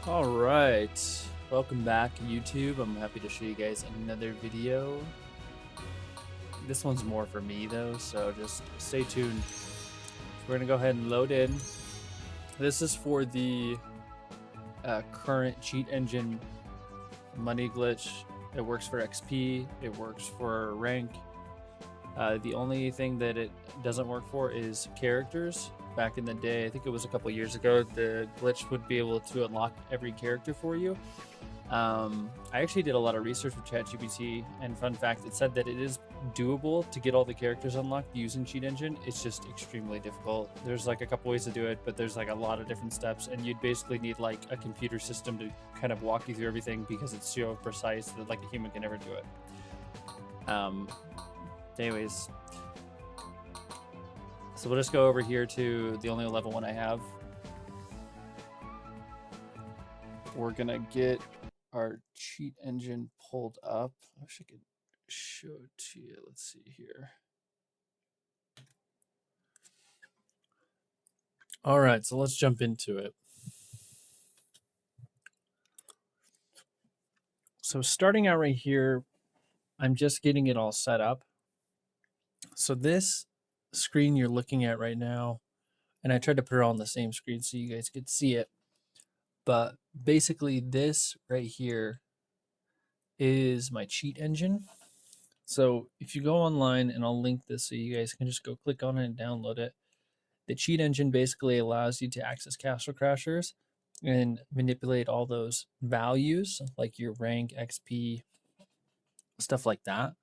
All right, welcome back YouTube. I'm happy to show you guys another video. This one's more for me though, so just stay tuned. We're gonna go ahead and load in. This is for the current cheat engine money glitch. It works for XP, it works for rank. The only thing that it doesn't work for is characters. Back in the day, I think it was a couple years ago, the glitch would be able to unlock every character for you. I actually did a lot of research with ChatGPT, and fun fact, it said that it is doable to get all the characters unlocked using Cheat Engine. It's just extremely difficult. There's like a couple ways to do it, but there's like a lot of different steps, and you'd basically need like a computer system to kind of walk you through everything because it's so precise that like a human can never do it. Anyways, so we'll just go over here to the only level one I have. We're gonna get our cheat engine pulled up. I wish I could show it to you. Let's see here. All right, so let's jump into it. So starting out right here, I'm just getting it all set up. So this screen you're looking at right now, and I tried to put it on the same screen so you guys could see it, but basically this right here is my cheat engine. So if you go online, and I'll link this so you guys can just go click on it and download it. The cheat engine basically allows you to access Castle Crashers and manipulate all those values like your rank, XP, stuff like that.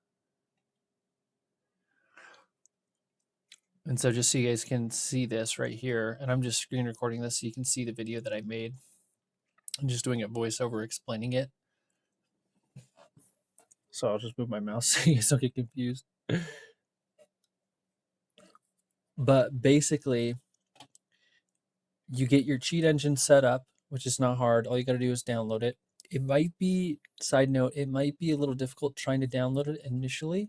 And so just so you guys can see this right here, and I'm just screen recording this so you can see the video that I made. I'm just doing a voiceover explaining it. So I'll just move my mouse so you guys don't get confused. But basically, you get your cheat engine set up, which is not hard. All you got to do is download it. It might be, side note, it might be a little difficult trying to download it initially.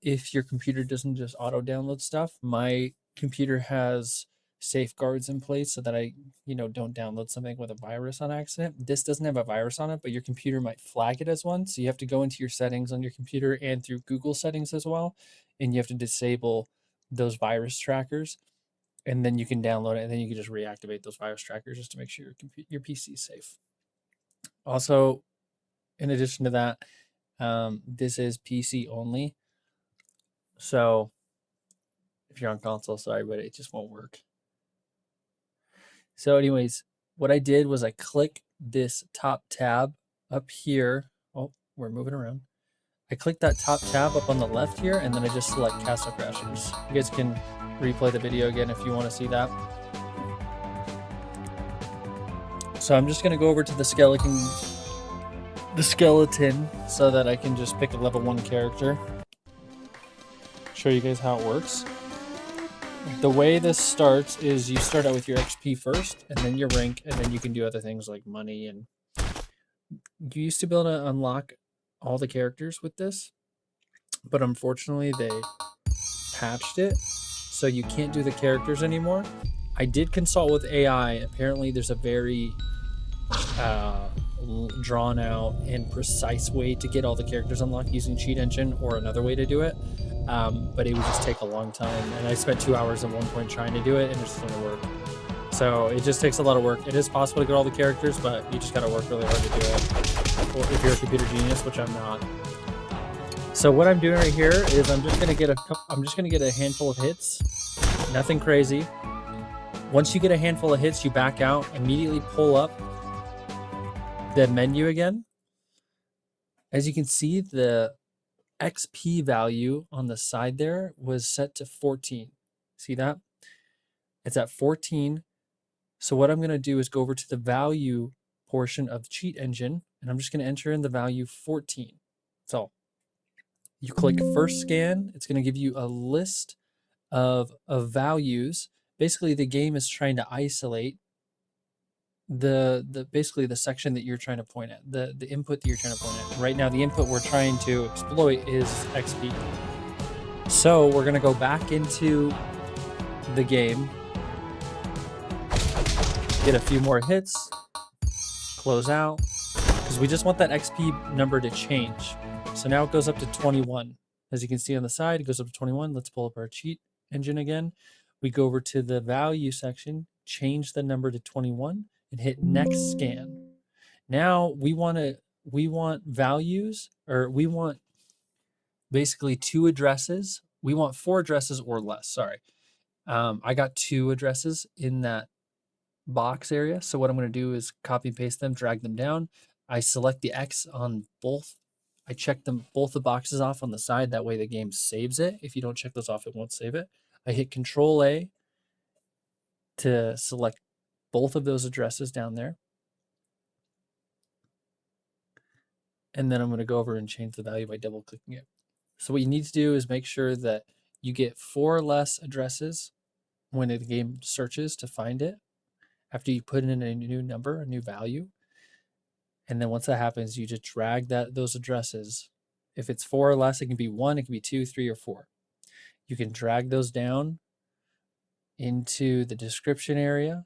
If your computer doesn't just auto download stuff. My computer has safeguards in place so that I, don't download something with a virus on accident. This doesn't have a virus on it, but your computer might flag it as one. So you have to go into your settings on your computer and through Google settings as well. And you have to disable those virus trackers. And then you can download it, and then you can just reactivate those virus trackers just to make sure your PC is safe. Also, in addition to that, this is PC only. So if you're on console, sorry, but it just won't work. So anyways, what I did was I click this top tab up here. Oh, we're moving around. I click that top tab up on the left here, and then I just select Castle Crashers. You guys can replay the video again if you want to see that. So I'm just going to go over to the skeleton so that I can just pick a level 1 character. Show you guys how it works. The way this starts is you start out with your XP first, and then your rank, and then you can do other things like money. And you used to be able to unlock all the characters with this, but unfortunately they patched it, so you can't do the characters anymore. I did consult with AI. Apparently there's a very drawn out and precise way to get all the characters unlocked using Cheat Engine, or another way to do it, but it would just take a long time, and I spent 2 hours at one point trying to do it, and it just didn't work. So it just takes a lot of work. It is possible to get all the characters, but you just got to work really hard to do it, or if you're a computer genius, which I'm not. So what I'm doing right here is I'm just gonna get a handful of hits. Nothing crazy. Once you get a handful of hits, you back out, immediately pull up the menu again. As you can see, the XP value on the side there was set to 14. See that? It's at 14. So what I'm going to do is go over to the value portion of Cheat Engine, and I'm just going to enter in the value 14. So you click first scan. It's going to give you a list of values. Basically, the game is trying to isolate basically the section that you're trying to point at, the input that you're trying to point at. Right now, the input we're trying to exploit is XP. So we're going to go back into the game, get a few more hits, close out, because we just want that XP number to change. So now it goes up to 21. As you can see on the side, it goes up to 21. Let's pull up our cheat engine again. We go over to the value section, change the number to 21, and hit next scan. Now we want values, or we want basically 2 addresses. We want 4 addresses or less. Sorry. I got 2 addresses in that box area. So what I'm going to do is copy and paste them, drag them down. I select the X on both. I check them both the boxes off on the side. That way the game saves it. If you don't check those off, it won't save it. I hit Control A to select both of those addresses down there. And then I'm going to go over and change the value by double clicking it. So what you need to do is make sure that you get 4 or less addresses when the game searches to find it after you put in a new number, a new value. And then once that happens, you just drag those addresses. If it's 4 or less, it can be 1, it can be 2, 3, or 4. You can drag those down into the description area.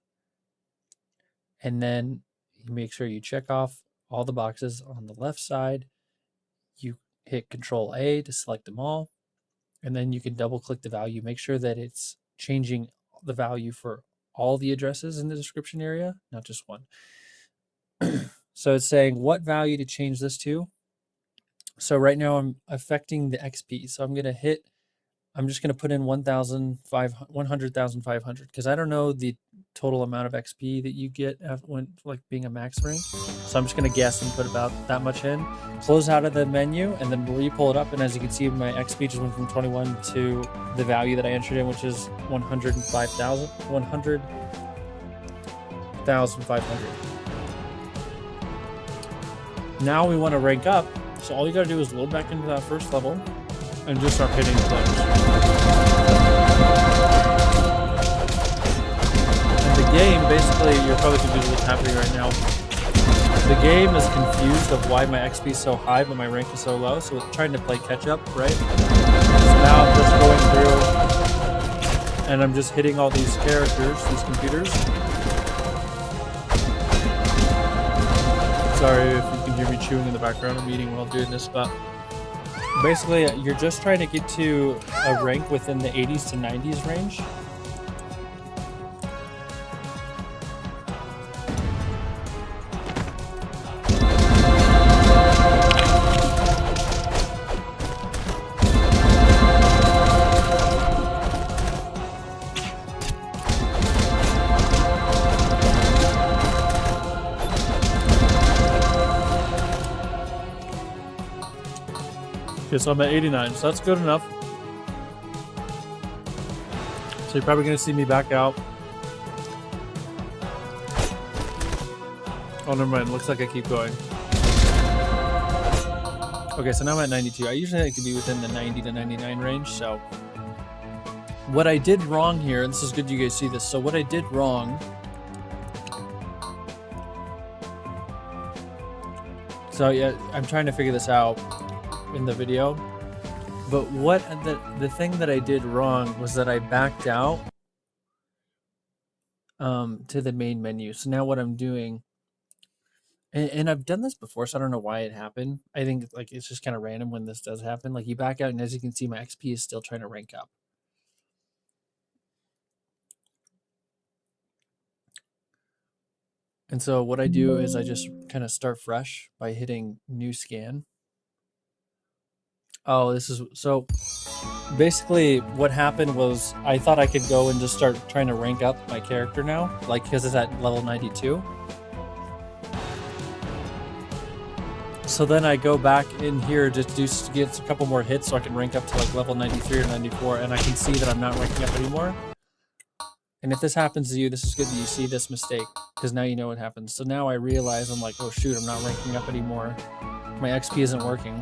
And then you make sure you check off all the boxes on the left side. You hit Control A to select them all. And then you can double click the value. Make sure that it's changing the value for all the addresses in the description area, not just one. So it's saying what value to change this to. So right now I'm affecting the XP. So I'm just going to put in 100,500 because I don't know the total amount of XP that you get when like being a max rank. So I'm just going to guess and put about that much in. Close out of the menu and then re-pull it up. And as you can see, my XP just went from 21 to the value that I entered in, which is 100,500. Now we want to rank up. So all you got to do is load back into that first level and just start hitting players. And the game, basically, you're probably confused with what's happening right now. The game is confused of why my XP is so high, but my rank is so low. So it's trying to play catch up, right? So now I'm just going through and I'm just hitting all these characters, these computers. Sorry if you can hear me chewing in the background. I'm eating while doing this, but basically you're just trying to get to a rank within the 80s to 90s range. Okay, so I'm at 89, so that's good enough. So you're probably going to see me back out. Oh, never mind. Looks like I keep going. Okay, so now I'm at 92. I usually like to be within the 90 to 99 range, so what I did wrong here, and this is good you guys see this. So what I did wrong, so yeah, I'm trying to figure this out in the video, but what the thing that I did wrong was that I backed out to the main menu. So now what I'm doing, and I've done this before, so I don't know why it happened. I think like it's just kind of random when this does happen. Like you back out, and as you can see, my XP is still trying to rank up. And so what I do is I just kind of start fresh by hitting new scan. Oh, this is so basically what happened was I thought I could go and just start trying to rank up my character now, like because it's at level 92. So then I go back in here just to get a couple more hits so I can rank up to like level 93 or 94, and I can see that I'm not ranking up anymore. And if this happens to you, this is good that you see this mistake, because now you know what happens. So now I realize I'm like, oh shoot, I'm not ranking up anymore. My XP isn't working.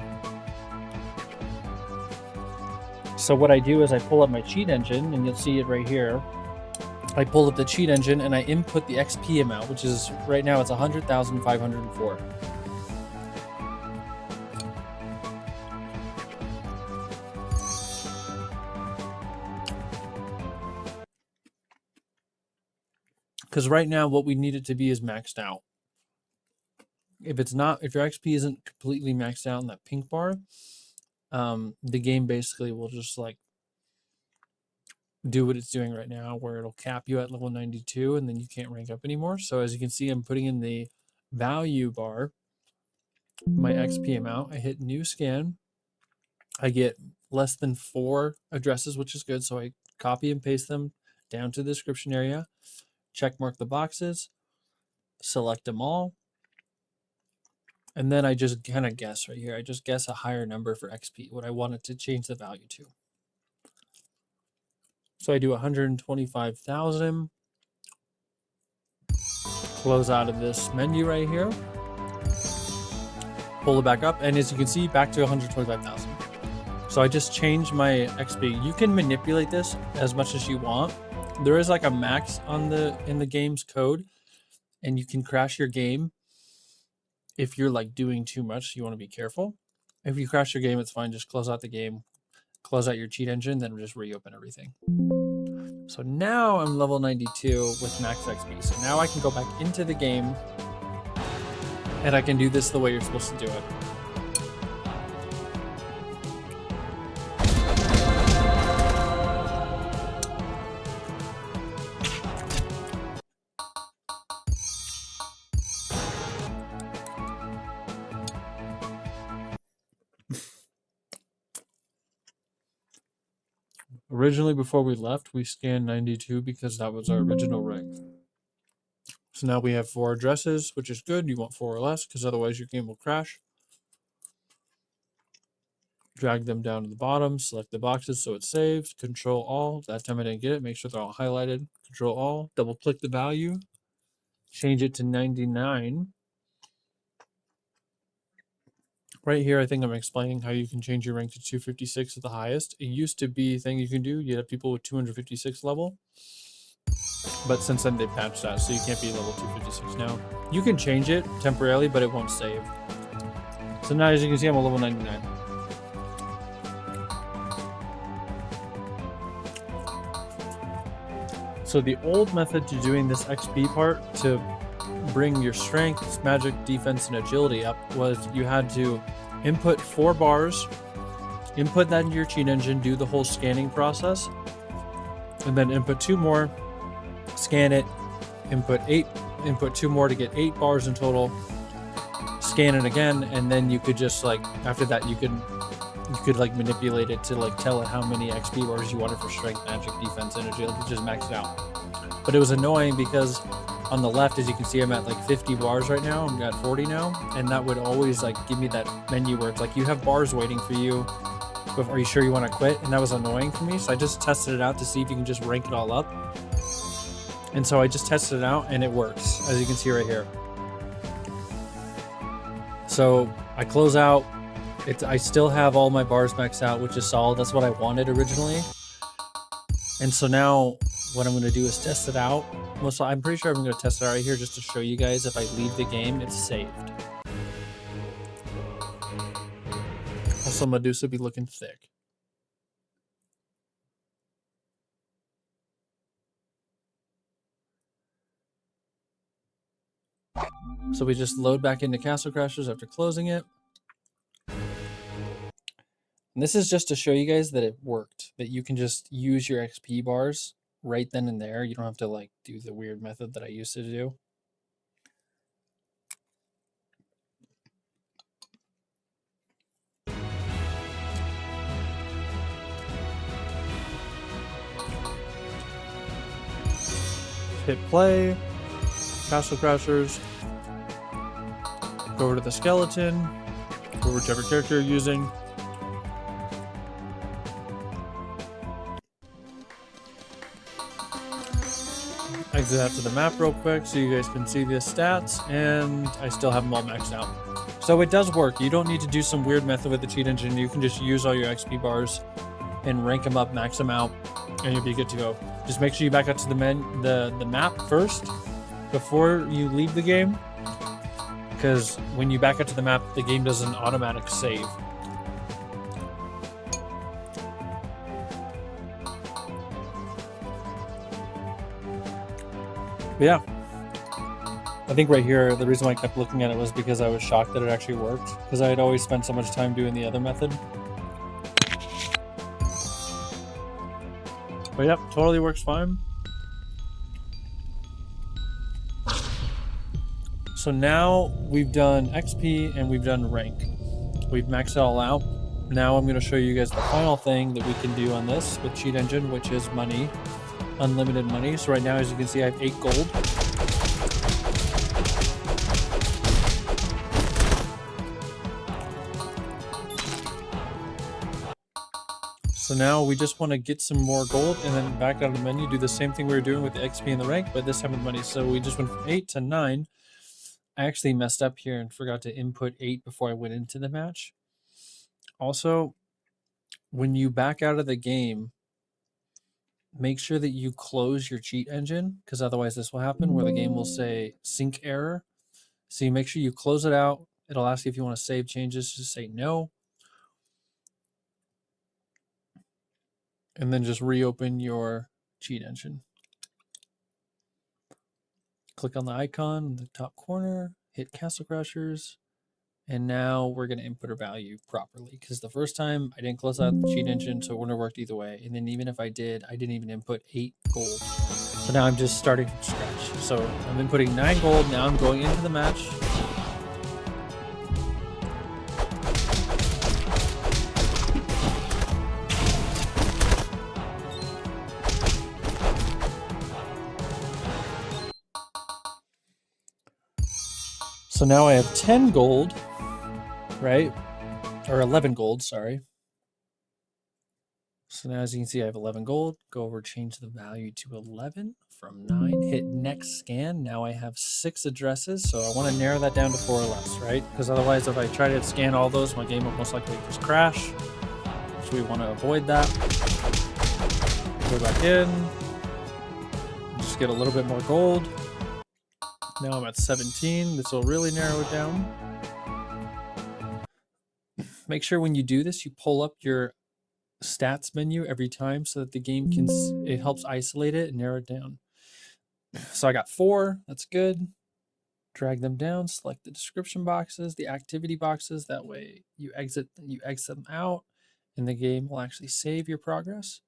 So what I do is I pull up my cheat engine, and you'll see it right here. I pull up the cheat engine and I input the XP amount, which is right now it's 100,504. Because right now what we need it to be is maxed out. if it's not, if your XP isn't completely maxed out in that pink bar, the game basically will just like do what it's doing right now, where it'll cap you at level 92 and then you can't rank up anymore. So as you can see, I'm putting in the value bar, my XP amount. I hit new scan. I get less than 4 addresses, which is good. So I copy and paste them down to the description area, check mark the boxes, select them all. And then I just kind of guess right here. I just guess a higher number for XP, what I want it to change the value to. So I do 125,000. Close out of this menu right here. Pull it back up, and as you can see, back to 125,000. So I just changed my XP. You can manipulate this as much as you want. There is like a max on in the game's code, and you can crash your game if you're like doing too much. You want to be careful. If you crash your game, it's fine. Just close out the game, close out your cheat engine, then just reopen everything. So now I'm level 92 with max XP. So now I can go back into the game and I can do this the way you're supposed to do it. Originally, before we left, we scanned 92 because that was our original rank. So now we have 4 addresses, which is good. You want 4 or less because otherwise your game will crash. Drag them down to the bottom, select the boxes so it's saved, Control All. That time I didn't get it, make sure they're all highlighted. Control All, double click the value, change it to 99. Right here, I think I'm explaining how you can change your rank to 256 at the highest. It used to be a thing you can do. You have people with 256 level. But since then, they patched that, so you can't be level 256 now. You can change it temporarily, but it won't save. So now, as you can see, I'm a level 99. So the old method to doing this XP part to bring your strength, magic, defense, and agility up was you had to input 4 bars, input that into your cheat engine, do the whole scanning process, and then input 2 more, scan it, input 2 more to get 8 bars in total, scan it again, and then you could just like, after that you could like manipulate it to like tell it how many XP bars you wanted for strength, magic, defense, and agility, just max it out. But it was annoying because on the left, as you can see, I'm at like 50 bars right now. I'm at 40 now. And that would always like give me that menu where it's like, you have bars waiting for you. But are you sure you want to quit? And that was annoying for me. So I just tested it out to see if you can just rank it all up. And so I just tested it out and it works, as you can see right here. So I close out. I still have all my bars maxed out, which is solid. That's what I wanted originally. And so now what I'm going to do is test it out. Well, so I'm pretty sure I'm going to test it out right here just to show you guys if I leave the game, it's saved. Also, Medusa be looking thick. So we just load back into Castle Crashers after closing it. And this is just to show you guys that it worked, that you can just use your XP bars right then and there. You don't have to like do the weird method that I used to do. Hit play, Castle Crashers, go over to the skeleton, or whichever character you're using. Exit out to the map real quick so you guys can see the stats, and I still have them all maxed out. So it does work. You don't need to do some weird method with the cheat engine. You can just use all your XP bars and rank them up, max them out, and you'll be good to go. Just make sure you back up to the map first before you leave the game, because when you back up to the map, the game does an automatic save. But yeah, I think right here, the reason why I kept looking at it was because I was shocked that it actually worked, because I had always spent so much time doing the other method. But yep, totally works fine. So now we've done XP and we've done rank. We've maxed it all out. Now I'm going to show you guys the final thing that we can do on this with Cheat Engine, which is money, unlimited money. So right now, as you can see, I have 8 gold. So now we just want to get some more gold and then back out of the menu, do the same thing we were doing with the XP and the rank, but this time with money. So we just went from 8 to 9. I actually messed up here and forgot to input 8 before I went into the match. Also, when you back out of the game, make sure that you close your cheat engine, because otherwise this will happen where the game will say sync error. So you make sure you close it out. It'll ask you if you want to save changes. Just say no. And then just reopen your cheat engine. Click on the icon in the top corner, hit Castle Crashers, and now we're going to input our value properly, because the first time I didn't close out the cheat engine, so it wouldn't have worked either way. And then even if I did, I didn't even input 8 gold. So now I'm just starting from scratch. So I'm inputting 9 gold. Now I'm going into the match. So now I have 10 gold, right? Or 11 gold, sorry. So now as you can see, I have 11 gold. Go over, change the value to 11 from 9. Hit next scan. Now I have 6 addresses. So I want to narrow that down to 4 or less, right? Because otherwise, if I try to scan all those, my game will most likely just crash. So we want to avoid that. Go back in. Just get a little bit more gold. Now I'm at 17. This will really narrow it down. Make sure when you do this, you pull up your stats menu every time so that the game can, it helps isolate it and narrow it down. So I got 4. That's good. Drag them down, select the description boxes, the activity boxes. That way you exit them out and the game will actually save your progress.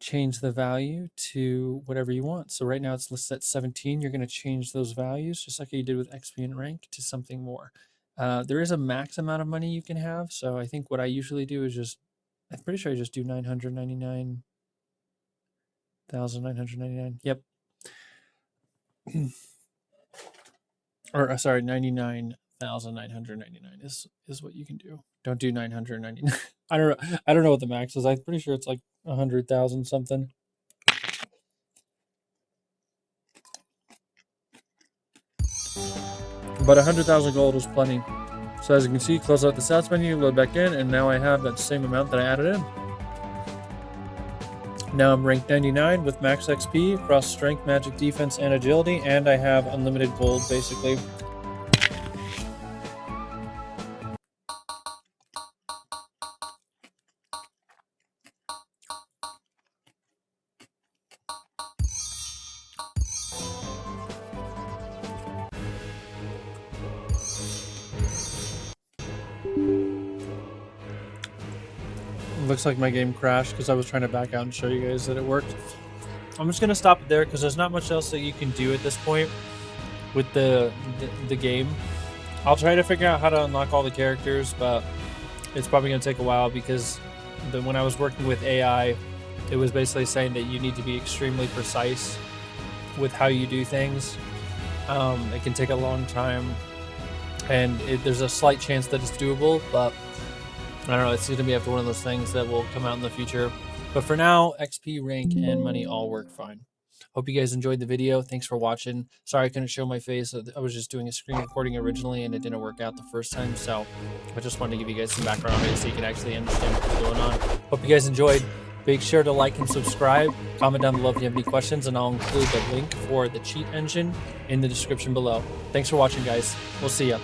Change the value to whatever you want. So right now it's listed at 17. You're going to change those values just like you did with XP and rank to something more. There is a max amount of money you can have. So I think what I usually do is just, I'm pretty sure I just do 999,999. Yep. Or sorry, 99,999 is what you can do. Don't do 999. I don't know what the max is. I'm pretty sure it's like 100,000 something. But 100,000 gold is plenty. So as you can see, close out the stats menu, load back in, and now I have that same amount that I added in. Now I'm ranked 99 with max XP across strength, magic, defense, and agility, and I have unlimited gold basically. Looks like my game crashed because I was trying to back out and show you guys that it worked. I'm just gonna stop it there because there's not much else that you can do at this point with the game. I'll try to figure out how to unlock all the characters, but it's probably gonna take a while because when I was working with AI, it was basically saying that you need to be extremely precise with how you do things. It can take a long time, and there's a slight chance that it's doable, but I don't know, it's going to be after one of those things that will come out in the future. But for now, XP, rank, and money all work fine. Hope you guys enjoyed the video. Thanks for watching. Sorry I couldn't show my face. I was just doing a screen recording originally, and it didn't work out the first time. So I just wanted to give you guys some background on it so you can actually understand what's going on. Hope you guys enjoyed. Make sure to like and subscribe. Comment down below if you have any questions, and I'll include the link for the cheat engine in the description below. Thanks for watching, guys. We'll see ya.